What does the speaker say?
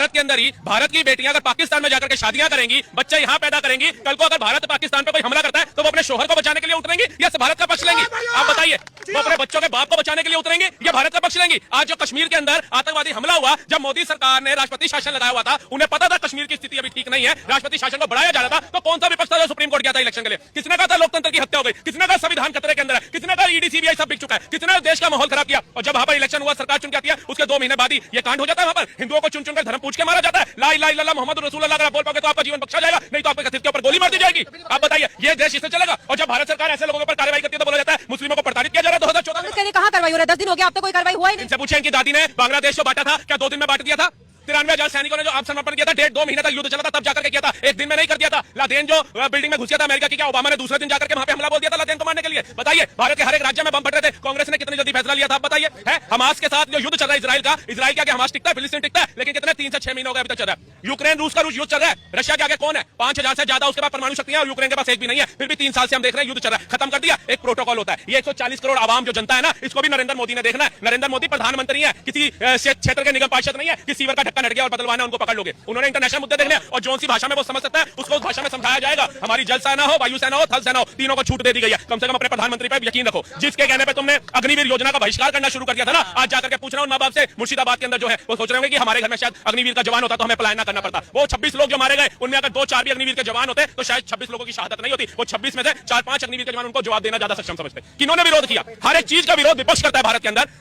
भारत के अंदर ही भारत की बेटियां अगर पाकिस्तान में जाकर के शादियां करेंगी, बच्चे यहां पैदा करेंगी, कल को अगर भारत पाकिस्तान पर कोई हमला करता है तो वो अपने शोहर को बचाने के लिए उतरेंगी या भारत का पक्ष लेंगी? आप बताइए, वो अपने बच्चों के बाप को बचाने के लिए उतरेंगे या भारत का पक्ष लेंगी? आज जो कश्मीर के अंदर आतंकवादी हमला हुआ, जब मोदी सरकार ने राष्ट्रपति शासन लगाया हुआ था, उन्हें पता था कश्मीर की स्थिति अभी ठीक नहीं है, राष्ट्रपति शासन को बढ़ाया जा रहा था, तो कौन सा विपक्ष था जो सुप्रीम कोर्ट गया था इलेक्शन के लिए? किसने कहा था लोकतंत्र की हत्या हो गई? किसने कहा संविधान खतरे के अंदर है? किसने कहा ईडी सीबीआई सब बिक चुका है? किसने देश का माहौल खराब किया? और जब वहां पर इलेक्शन हुआ, सरकार चुन के आती है, उसके 2 महीने बाद ही ये कांड हो जाता है। वहां पर हिंदुओं को चुन चुनकर धर्म पूछ के मारा जाता है। ला इलाहा इल्लल्लाह मुहम्मद रसूलुल्लाह अगर आप बोल पाओगे तो आपका जीवन बख्शा जाएगा, नहीं तो आपके कथित के ऊपर गोली मार दी जाएगी। आप बताइए, ये देश इससे चलेगा? और जब भारत सरकार ऐसे लोगों के ऊपर कार्रवाई करती है तो बोला जाता है मुस्लिमों को प्रताड़ित किया जा रहा है। 2014 कहाँ कार्रवाई हो रहा है? 10 दिन हो गया, अब तक कोई कार्रवाई हुआ ही नहीं। इनसे पूछे, इनकी दादी ने बांग्लादेश को बांटा था, क्या 2 दिन में बांट दिया था? 93,000 सैनिकों ने जो आत्मसमर्पण किया था, 1.5-2 महीने तक युद्ध चला था, तब जाकर के किया था, एक दिन में नहीं कर दिया था। लादेन जो बिल्डिंग में घुस गया था अमेरिका की, क्या ओबामा ने दूसरे दिन जाकर के वहां पे हमला बोल दिया था लादेन को मारने के लिए? बताइए, भारत के हर एक राज्य में बम फट रहे थे, कांग्रेस ने कितनी जल्दी फैसला लिया था? बताइए, है हमास के साथ जो युद्ध चल रहा है इजराइल का, इजराइल के आगे हमास टिकता है, फिलिस्तीन टिकता है, लेकिन कितने 3 से 6 महीने हो गए अभी तक चल रहा है। यूक्रेन रूस का युद्ध चल रहा है, रशिया के आगे कौन है? 5,000 से ज्यादा उसके पास परमाणु शक्तियां, और यूक्रेन के पास एक भी नहीं है, फिर भी 3 साल से हम देख रहे हैं युद्ध चल रहा है। खत्म कर दिया, एक प्रोटोकॉल होता है। ये 140 करोड़ आवाम जो जनता है ना, इसको भी नरेंद्र मोदी ने देखना है। नरेंद्र मोदी प्रधानमंत्री है, किसी क्षेत्र के निगम पार्षद नहीं है कि सीवर का ढक्कन हट गया और बदलवाना उनको पकड़ लोगे। उन्होंने इंटरनेशनल मुद्दे देखने और जो सी भाषा में वो समझ सकता है उसको उस भाषा में समझाया जाएगा। हमारी जल सेना हो, वायु सेना हो, थल सेना हो, तीनों को छूट दे दी गई है। कम से कम अपने प्रधानमंत्री पर यकीन रखो। जिसके कहने पे तुमने अग्निवीर योजना का बहिष्कार करना शुरू कर दिया था ना, आज जाकर के पूछ रहा हूं मां बाप से, मुर्शिदाबाद के अंदर जो है वो सोच रहे होंगे कि हमारे घर में शायद अग्निवीर का जवान होता तो हमें पलायन ना करना पड़ता। वो 26 लोग जो मारे गए, उनमें अगर 2-4 भी अग्निवीर के जवान होते तो शायद 26 लोगों की शहादत नहीं होती। वो 26 में से 4-5 अग्निवीर के जवान उनको जवाब देना ज्यादा सक्षम समझते। किन्होंने विरोध किया? हर एक चीज का विरोध विपक्ष करता है भारत के अंदर।